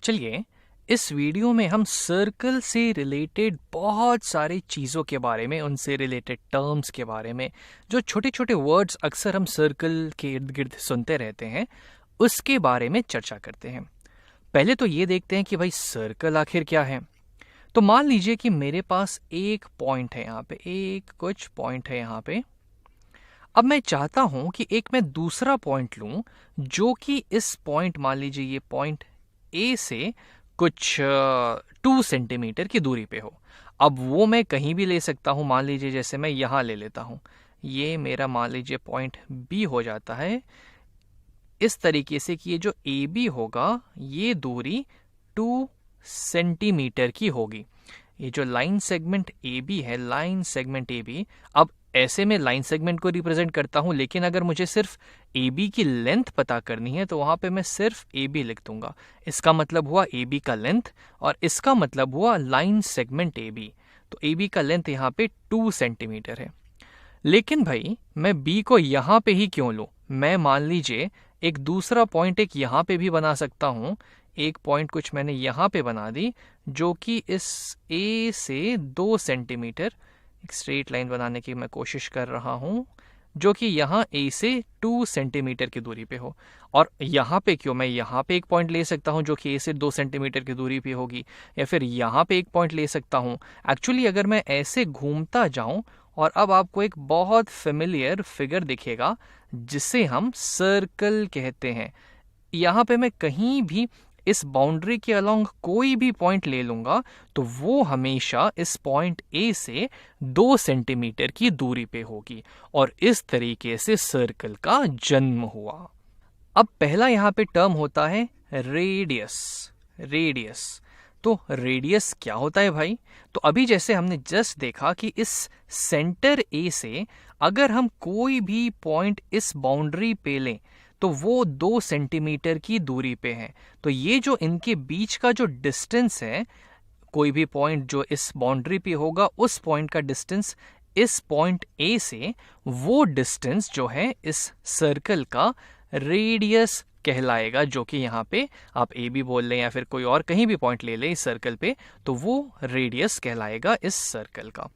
चलिए इस वीडियो में हम सर्कल से रिलेटेड बहुत सारी चीज़ों के बारे में, उनसे रिलेटेड टर्म्स के बारे में, जो छोटे छोटे वर्ड्स अक्सर हम सर्कल के इर्द गिर्द सुनते रहते हैं, उसके बारे में चर्चा करते हैं। पहले तो ये देखते हैं कि भाई सर्कल आखिर क्या है। तो मान लीजिए कि मेरे पास एक पॉइंट है यहाँ पे, एक कुछ पॉइंट है यहाँ पे। अब मैं चाहता हूं कि एक मैं दूसरा पॉइंट लूं जो कि इस पॉइंट, मान लीजिए ये पॉइंट ए से कुछ 2 सेंटीमीटर की दूरी पे हो। अब वो मैं कहीं भी ले सकता हूं, मान लीजिए जैसे मैं यहां ले लेता हूं, ये मेरा मान लीजिए पॉइंट बी हो जाता है इस तरीके से कि ये जो ए बी होगा ये दूरी 2 सेंटीमीटर की होगी। ये जो लाइन सेगमेंट ए बी है, लाइन सेगमेंट ए बी, अब ऐसे में लाइन सेगमेंट को रिप्रेजेंट करता हूं, लेकिन अगर मुझे सिर्फ ए बी की लेंथ पता करनी है तो वहां पे मैं सिर्फ ए बी लिख दूंगा। इसका मतलब हुआ ए बी का लेंथ और इसका मतलब हुआ लाइन सेगमेंट ए बी। तो ए बी का लेंथ यहाँ पे 2 सेंटीमीटर है। लेकिन भाई मैं बी को यहां पे ही क्यों लूं? मैं मान लीजिए एक दूसरा पॉइंट एक यहां पे भी बना सकता हूं। एक पॉइंट कुछ मैंने यहां पे बना दी जो कि इस ए से 2 सेंटीमीटर, एक स्ट्रेट लाइन बनाने की मैं कोशिश कर रहा हूं जो कि यहां ए से 2 सेंटीमीटर की दूरी पे हो। और यहां पे क्यों? मैं यहां पे एक पॉइंट ले सकता हूं जो कि ए से 2 सेंटीमीटर की दूरी पे होगी, या फिर यहां पे एक पॉइंट ले सकता हूं। एक्चुअली अगर मैं ऐसे घूमता जाऊं, और अब आपको एक बहुत फेमिलियर फिगर दिखेगा जिसे हम सर्कल कहते हैं। यहां पे मैं कहीं भी इस बाउंड्री के अलोंग कोई भी पॉइंट ले लूंगा तो वो हमेशा इस पॉइंट ए से 2 सेंटीमीटर की दूरी पे होगी, और इस तरीके से सर्कल का जन्म हुआ। अब पहला यहां पे टर्म होता है रेडियस। रेडियस, तो रेडियस क्या होता है भाई? तो अभी जैसे हमने जस्ट देखा कि इस सेंटर ए से अगर हम कोई भी पॉइंट इस बाउंड्री पे लें तो वो 2 सेंटीमीटर की दूरी पे है। तो ये जो इनके बीच का जो डिस्टेंस है, कोई भी पॉइंट जो इस बाउंड्री पे होगा उस पॉइंट का डिस्टेंस इस पॉइंट ए से, वो डिस्टेंस जो है इस सर्कल का रेडियस कहलाएगा, जो कि यहाँ पे आप ए बी बोल लें या फिर कोई और कहीं भी पॉइंट ले लें इस सर्कल पे, तो वो रेडियस कहलाएगा इस सर्कल का।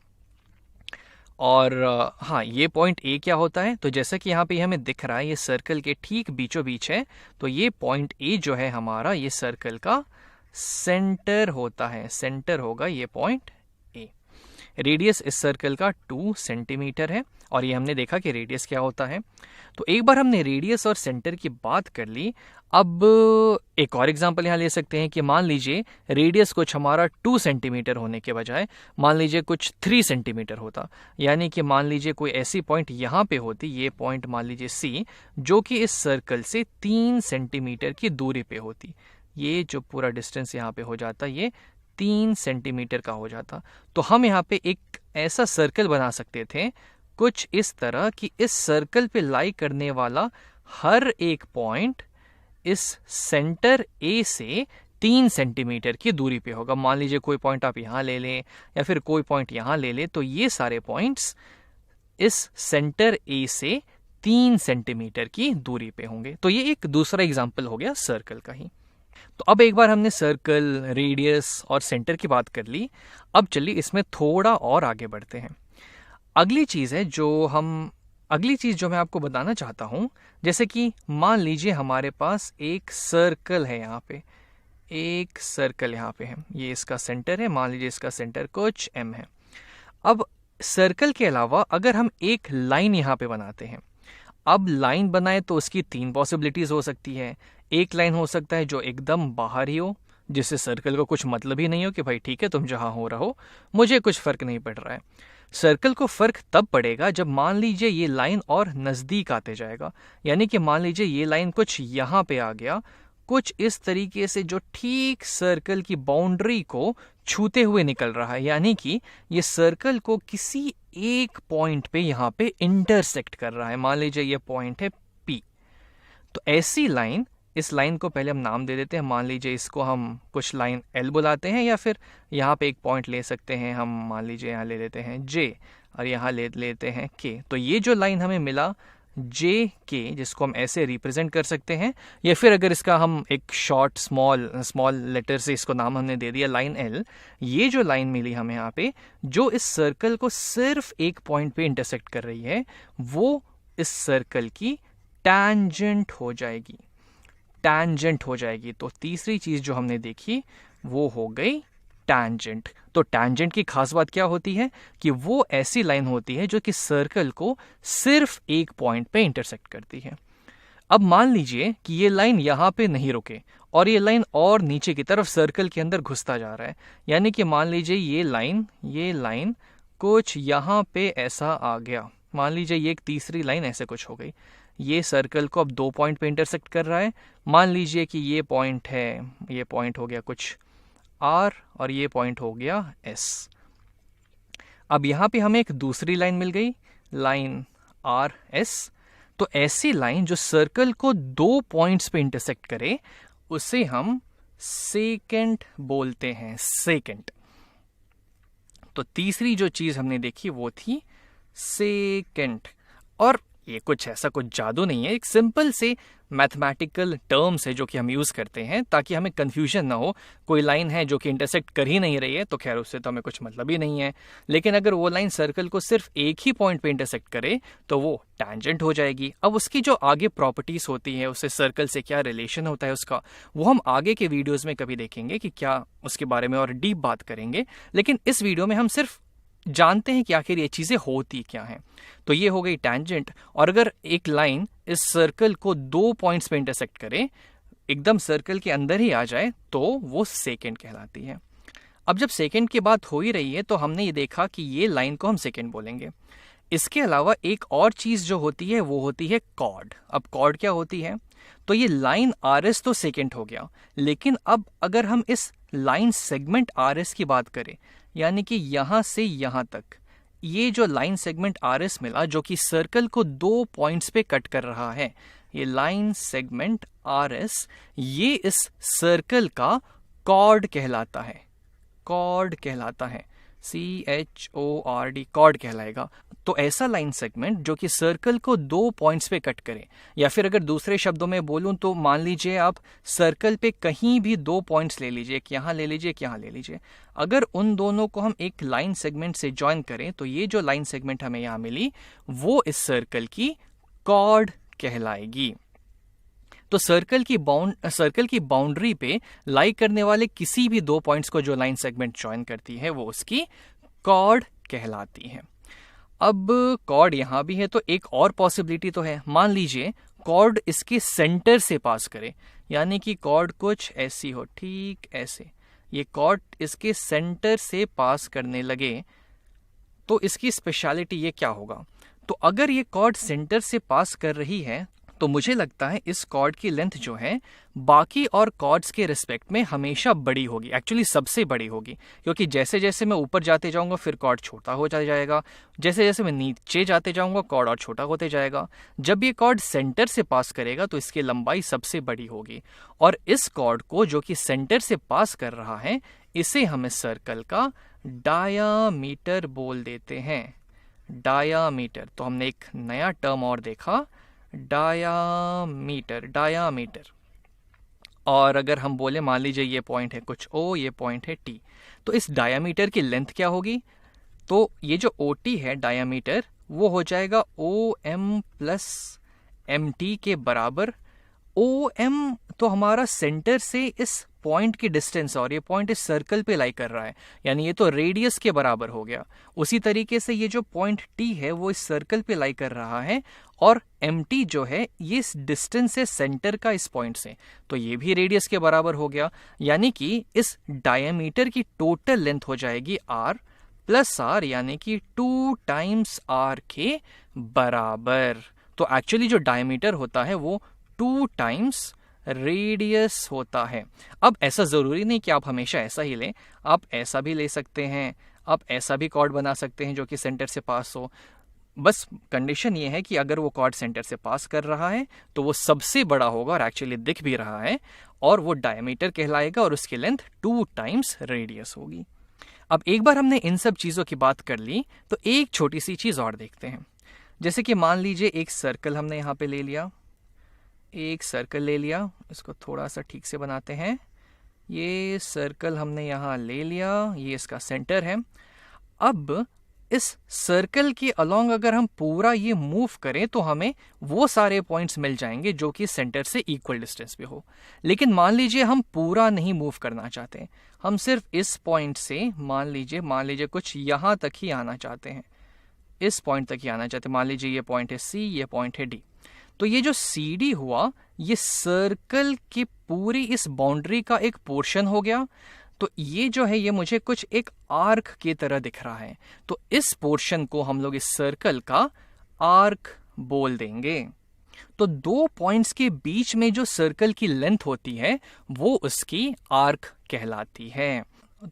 और हाँ, ये पॉइंट ए क्या होता है? तो जैसा कि यहाँ पे हमें दिख रहा है ये सर्कल के ठीक बीचों बीच है, तो ये पॉइंट ए जो है हमारा, ये सर्कल का सेंटर होता है। सेंटर होगा ये पॉइंट ए। रेडियस इस सर्कल का 2 सेंटीमीटर है, और ये हमने देखा कि रेडियस क्या होता है। तो एक बार हमने रेडियस और सेंटर की बात कर ली। अब एक और एग्जांपल यहाँ ले सकते हैं कि मान लीजिए रेडियस कुछ हमारा 2 सेंटीमीटर होने के बजाय मान लीजिए कुछ 3 सेंटीमीटर होता। यानी कि मान लीजिए कोई ऐसी पॉइंट यहाँ पे होती, ये पॉइंट मान लीजिए सी, जो कि इस सर्कल से 3 सेंटीमीटर की दूरी पे होती। ये जो पूरा डिस्टेंस यहाँ पे हो जाता, ये 3 सेंटीमीटर का हो जाता। तो हम यहाँ पे एक ऐसा सर्कल बना सकते थे कुछ इस तरह कि इस सर्कल पे लाई करने वाला हर एक पॉइंट इस सेंटर ए से 3 सेंटीमीटर की दूरी पे होगा। मान लीजिए कोई पॉइंट आप यहां ले लें या फिर कोई पॉइंट यहां ले लें, तो ये सारे पॉइंट्स इस सेंटर ए से 3 सेंटीमीटर की दूरी पे होंगे। तो ये एक दूसरा एग्जाम्पल हो गया सर्कल का ही। तो अब एक बार हमने सर्कल, रेडियस और सेंटर की बात कर ली। अब चलिए इसमें थोड़ा और आगे बढ़ते हैं। अगली चीज जो मैं आपको बताना चाहता हूं, जैसे कि मान लीजिए हमारे पास एक सर्कल है, यहाँ पे एक सर्कल यहाँ पे है, ये इसका सेंटर है, मान लीजिए इसका सेंटर कुछ m है। अब सर्कल के अलावा अगर हम एक लाइन यहाँ पे बनाते हैं, अब लाइन बनाए तो उसकी 3 पॉसिबिलिटीज हो सकती है। एक लाइन हो सकता है जो एकदम बाहर ही हो, जिससे सर्कल को कुछ मतलब ही नहीं हो कि भाई ठीक है तुम जहां हो रहो, मुझे कुछ फर्क नहीं पड़ रहा है। सर्कल को फर्क तब पड़ेगा जब मान लीजिए ये लाइन और नजदीक आते जाएगा। यानी कि मान लीजिए ये लाइन कुछ यहां पे आ गया, कुछ इस तरीके से जो ठीक सर्कल की बाउंड्री को छूते हुए निकल रहा है, यानी कि ये सर्कल को किसी एक पॉइंट पे यहां पे इंटरसेक्ट कर रहा है। मान लीजिए ये पॉइंट है पी। तो ऐसी लाइन, इस लाइन को पहले हम नाम दे देते हैं, मान लीजिए इसको हम कुछ लाइन एल बुलाते हैं, या फिर यहाँ पे एक पॉइंट ले सकते हैं हम, मान लीजिए यहाँ ले लेते हैं जे, और यहाँ ले लेते हैं के। तो ये जो लाइन हमें मिला जे के, जिसको हम ऐसे रिप्रेजेंट कर सकते हैं, या फिर अगर इसका हम एक शॉर्ट स्मॉल लेटर से इसको नाम हमने दे दिया लाइन एल, ये जो लाइन मिली हमें यहाँ पे, जो इस सर्कल को सिर्फ एक पॉइंट पे इंटरसेक्ट कर रही है, वो इस सर्कल की टैंजेंट हो जाएगी, टैंजेंट हो जाएगी। तो तीसरी चीज जो हमने देखी वो हो गई टैंजेंट। तो टैंजेंट की खास बात क्या होती है कि वो ऐसी लाइन होती है जो कि सर्कल को सिर्फ एक पॉइंट पे इंटरसेक्ट करती है। अब मान लीजिए कि ये लाइन यहां पे नहीं रुके और ये लाइन और नीचे की तरफ सर्कल के अंदर घुसता जा रहा है, यानी कि मान लीजिए ये लाइन कुछ यहां पे ऐसा आ गया, मान लीजिए ये एक तीसरी लाइन ऐसे कुछ हो गई, ये सर्कल को अब 2 पॉइंट पे इंटरसेक्ट कर रहा है। मान लीजिए कि ये पॉइंट है, ये पॉइंट हो गया कुछ आर और ये पॉइंट हो गया एस। अब यहां पे हमें एक दूसरी लाइन मिल गई, लाइन आर एस। तो ऐसी लाइन जो सर्कल को 2 पॉइंट्स पे इंटरसेक्ट करे उसे हम सेकेंट बोलते हैं, सेकेंट। तो तीसरी जो चीज हमने देखी वो थी सेकेंट। और ये कुछ ऐसा कुछ जादू नहीं है, एक सिंपल से मैथमेटिकल टर्म्स है जो कि हम यूज करते हैं ताकि हमें कंफ्यूजन ना हो। कोई लाइन है जो कि इंटरसेक्ट कर ही नहीं रही है तो खैर उससे तो हमें कुछ मतलब ही नहीं है, लेकिन अगर वो लाइन सर्कल को सिर्फ एक ही पॉइंट पे इंटरसेक्ट करे तो वो टैंजेंट हो जाएगी। अब उसकी जो आगे प्रॉपर्टीज होती है, उससे सर्कल से क्या रिलेशन होता है उसका, वो हम आगे के वीडियोज में कभी देखेंगे कि क्या उसके बारे में और डीप बात करेंगे। लेकिन इस वीडियो में हम सिर्फ जानते हैं कि आखिर ये चीजें होती क्या हैं। तो ये हो गई टैंजेंट। और अगर एक लाइन इस सर्कल को 2 पॉइंट्स पे इंटरसेक्ट करे, एकदम सर्कल के अंदर ही आ जाए, तो वो सेकेंड कहलाती है। अब जब सेकेंड की बात हो ही रही है तो हमने ये देखा कि ये लाइन को हम सेकेंड बोलेंगे। इसके अलावा एक और चीज जो होती है वो होती है कॉर्ड। अब कॉर्ड क्या होती है? तो ये लाइन आर एस तो सेकेंड हो गया, लेकिन अब अगर हम इस लाइन सेगमेंट आर एस की बात करें, यानी कि यहां से यहां तक ये जो लाइन सेगमेंट आर एस मिला जो कि सर्कल को 2 पॉइंट्स पे कट कर रहा है, ये लाइन सेगमेंट आर एस, ये इस सर्कल का कॉर्ड कहलाता है, कॉर्ड कहलाता है, CHORD, कॉर्ड कहलाएगा। तो ऐसा लाइन सेगमेंट जो कि सर्कल को 2 पॉइंट्स पे कट करे, या फिर अगर दूसरे शब्दों में बोलूं तो मान लीजिए आप सर्कल पे कहीं भी 2 पॉइंट्स ले लीजिए, एक यहां ले लीजिए, एक यहां ले लीजिए, अगर उन दोनों को हम एक लाइन सेगमेंट से ज्वाइन करें तो ये जो लाइन सेगमेंट हमें यहां मिली वो इस सर्कल की कॉर्ड कहलाएगी। तो सर्कल की बाउंड्री पे लाई करने वाले किसी भी 2 पॉइंट्स को जो लाइन सेगमेंट ज्वाइन करती है वो उसकी कॉर्ड कहलाती है। अब कॉर्ड यहां भी है तो एक और पॉसिबिलिटी तो है, मान लीजिए कॉर्ड इसके सेंटर से पास करे, यानी कि कॉर्ड कुछ ऐसी हो, ठीक ऐसे, ये कॉर्ड इसके सेंटर से पास करने लगे तो इसकी स्पेशलिटी ये क्या होगा? तो अगर ये कॉर्ड सेंटर से पास कर रही है तो मुझे लगता है इस कॉर्ड की लेंथ जो है बाकी और कॉर्ड्स के रिस्पेक्ट में हमेशा बड़ी होगी, एक्चुअली सबसे बड़ी होगी, क्योंकि जैसे जैसे मैं ऊपर जाते जाऊंगा फिर कॉर्ड छोटा हो जाएगा, जैसे जैसे मैं नीचे जाते जाऊंगा कॉर्ड और छोटा होते जाएगा। जब ये कॉर्ड सेंटर से पास करेगा तो इसकी लंबाई सबसे बड़ी होगी, और इस कॉर्ड को जो कि सेंटर से पास कर रहा है इसे हम इस सर्कल का डायामीटर बोल देते हैं, डायामीटर। तो हमने एक नया टर्म और देखा, डायामीटर, डायामीटर। और अगर हम बोले मान लीजिए ये पॉइंट है कुछ O, ये पॉइंट है T, तो इस डायामीटर की लेंथ क्या होगी? तो ये जो OT है डायामीटर वो हो जाएगा OM प्लस MT के बराबर। OM तो हमारा सेंटर से इस पॉइंट की डिस्टेंस, और ये पॉइंट इस सर्कल पे लाई कर रहा है, यानी ये तो रेडियस के बराबर हो गया। उसी तरीके से ये जो पॉइंट T है वो इस सर्कल पे लाई कर रहा है, और MT जो है ये इस डिस्टेंस है सेंटर का इस पॉइंट से, तो ये भी रेडियस के बराबर हो गया। यानी कि इस डायमीटर की टोटल लेंथ हो जाएगी R प्लस R, यानी कि 2 टाइम्स R के बराबर। तो एक्चुअली जो डायमीटर होता है वो 2 टाइम्स रेडियस होता है। अब ऐसा जरूरी नहीं कि आप हमेशा ऐसा ही लें, आप ऐसा भी ले सकते हैं, आप ऐसा भी कॉर्ड बना सकते हैं जो कि सेंटर से पास हो। बस कंडीशन ये है कि अगर वो कॉर्ड सेंटर से पास कर रहा है तो वो सबसे बड़ा होगा और एक्चुअली दिख भी रहा है, और वो डायमीटर कहलाएगा और उसकी लेंथ 2 टाइम्स रेडियस होगी। अब एक बार हमने इन सब चीजों की बात कर ली तो एक छोटी सी चीज और देखते हैं। जैसे कि मान लीजिए एक सर्कल हमने यहाँ पे ले लिया, एक सर्कल ले लिया, इसको थोड़ा सा ठीक से बनाते हैं। ये सर्कल हमने यहाँ ले लिया, ये इसका सेंटर है। अब इस सर्कल के अलोंग अगर हम पूरा ये मूव करें तो हमें वो सारे पॉइंट्स मिल जाएंगे जो कि सेंटर से इक्वल डिस्टेंस पे हो। लेकिन मान लीजिए हम पूरा नहीं मूव करना चाहते, हम सिर्फ इस पॉइंट से मान लीजिए कुछ यहाँ तक ही आना चाहते हैं, इस पॉइंट तक ही आना चाहते हैं। मान लीजिए ये पॉइंट है सी, ये पॉइंट है डी। तो ये जो सी डी हुआ ये सर्कल की पूरी इस बाउंड्री का एक पोर्शन हो गया। तो ये जो है ये मुझे कुछ एक आर्क की तरह दिख रहा है, तो इस पोर्शन को हम लोग इस सर्कल का आर्क बोल देंगे। तो दो पॉइंट्स के बीच में जो सर्कल की लेंथ होती है वो उसकी आर्क कहलाती है।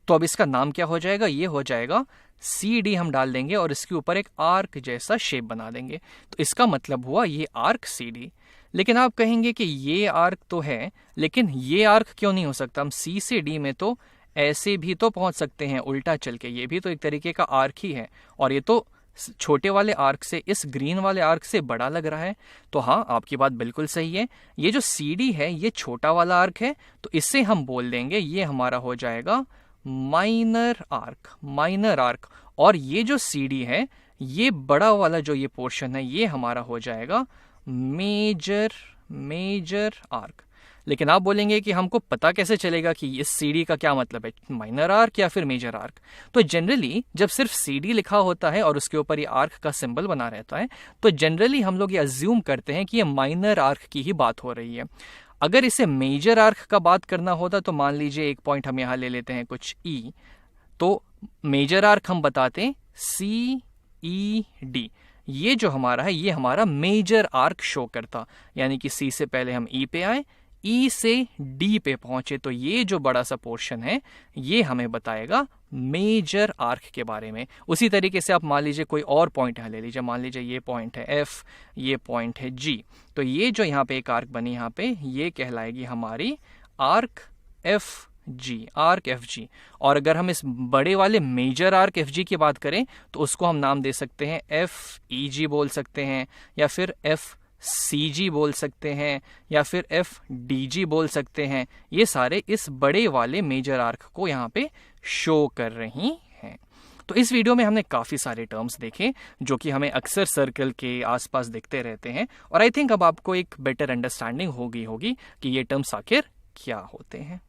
तो अब इसका नाम क्या हो जाएगा, ये हो जाएगा सी डी हम डाल देंगे और इसके ऊपर एक आर्क जैसा शेप बना देंगे। तो इसका मतलब हुआ ये आर्क सी डी। लेकिन आप कहेंगे कि ये आर्क तो है, लेकिन ये आर्क क्यों नहीं हो सकता? हम सी से डी में तो ऐसे भी तो पहुंच सकते हैं उल्टा चल के, ये भी तो एक तरीके का आर्क ही है, और ये तो छोटे वाले आर्क से, इस ग्रीन वाले आर्क से बड़ा लग रहा है। तो हाँ, आपकी बात बिल्कुल सही है, ये जो सी डी है ये छोटा वाला आर्क है, तो इससे हम बोल देंगे ये हमारा हो जाएगा माइनर आर्क। और ये जो सी डी है ये बड़ा वाला जो ये पोर्शन है ये हमारा हो जाएगा मेजर आर्क। लेकिन आप बोलेंगे कि हमको पता कैसे चलेगा कि इस सीडी का क्या मतलब है, माइनर आर्क या फिर मेजर आर्क? तो जनरली जब सिर्फ सीडी लिखा होता है और उसके ऊपर ये आर्क का सिंबल बना रहता है तो जनरली हम लोग ये अज्यूम करते हैं कि ये माइनर आर्क की ही बात हो रही है। अगर इसे मेजर आर्क का बात करना होता तो मान लीजिए एक पॉइंट हम यहां ले लेते हैं कुछ ई, तो मेजर आर्क हम बताते हैं CED। ये जो हमारा है ये हमारा मेजर आर्क शो करता, यानी कि सी से पहले हम ई पे आए, ई से डी पे पहुंचे, तो ये जो बड़ा सा पोर्शन है ये हमें बताएगा मेजर आर्क के बारे में। उसी तरीके से आप मान लीजिए कोई और पॉइंट यहां ले लीजिए, मान लीजिए ये पॉइंट है एफ, ये पॉइंट है जी, तो ये जो यहाँ पे एक आर्क बनी यहाँ पे ये कहलाएगी हमारी आर्क एफ जी। और अगर हम इस बड़े वाले मेजर आर्क एफ जी की बात करें तो उसको हम नाम दे सकते हैं FEG बोल सकते हैं, या फिर FCG बोल सकते हैं, या फिर FDG बोल सकते हैं। ये सारे इस बड़े वाले मेजर आर्क को यहाँ पे शो कर रही हैं। तो इस वीडियो में हमने काफ़ी सारे टर्म्स देखे जो कि हमें अक्सर सर्कल के आसपास दिखते रहते हैं, और आई थिंक अब आपको एक बेटर अंडरस्टैंडिंग होगी कि ये टर्म्स आखिर क्या होते हैं।